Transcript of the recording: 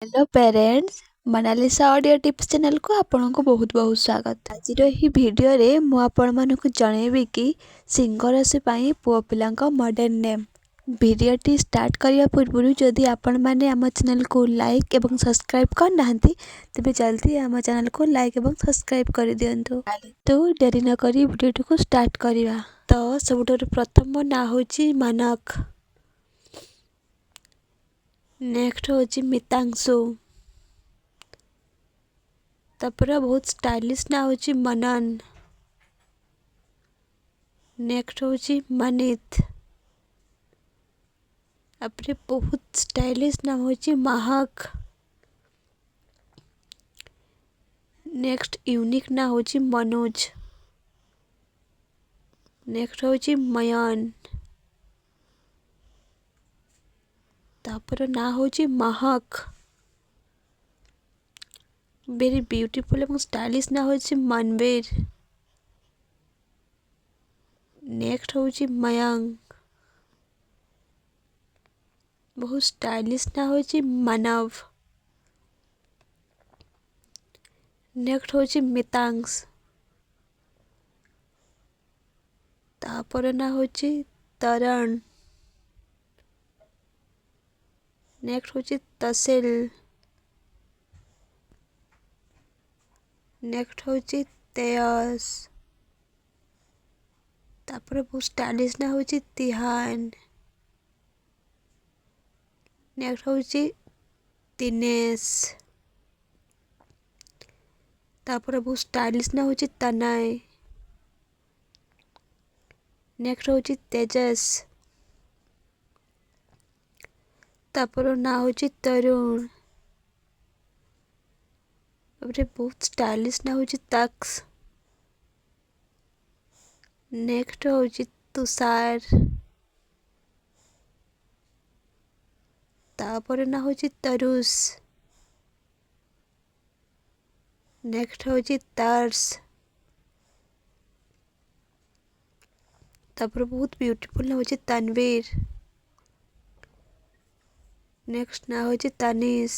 Hello parents Monalisa audio tips channel को आपन को बहुत बहुत स्वागत। आज ही वीडियो रे मु आपण मानक जनइबी कि सिंह राशि पई पुओ पिलांका मॉडर्न नेम। वीडियो स्टार्ट करिया पूर्व जदि आपण माने आम चैनल को लाइक एवं सब्सक्राइब कर नाहंती तबे जल्दी आम चैनल को लाइक एवं सब्सक्राइब कर दियंतु। तो देरी न करी वीडियो को स्टार्ट करिवा। तो सबुठ प्रथम ना होची मानक, नेक्स्ट होची मितांशु, तापर बहुत स्टाइलिश ना होची मनन, नेक्स्ट होची मनित, तापर बहुत स्टाइलिश ना होची महक, नेक्स्ट यूनिक ना होची मनोज, नेक्स्ट होची मयन, तापर ना होची महक, वेरी ब्यूटीफुल एवं स्टाइलिश ना होची मनवीर, नेक्स्ट होची मयंक, बहुत स्टाइलिश ना होची मानव, नेक्स्ट होची मितांश, तापर ना होची तरण, नेक्स्ट होची तहसील, नेक्स्ट होची तेयस, तापर बहुत स्टाइलिश ना होची तिहान, नेक्स्ट होची दिनेश, तापर बहुत स्टाइलिश ना होची तनय, नेक्स्ट होची तेजस, तापर ना होची तरुण, तापर बहुत स्टाइलिश ना होची तक्ष, नेक्स्ट होची तुषार, तापर ना होची तरुष, नेक्स्ट होची तर्स, तापर बहुत ब्यूटीफुल ना होची तनवीर, नेक्स्ट ना होची तनिष,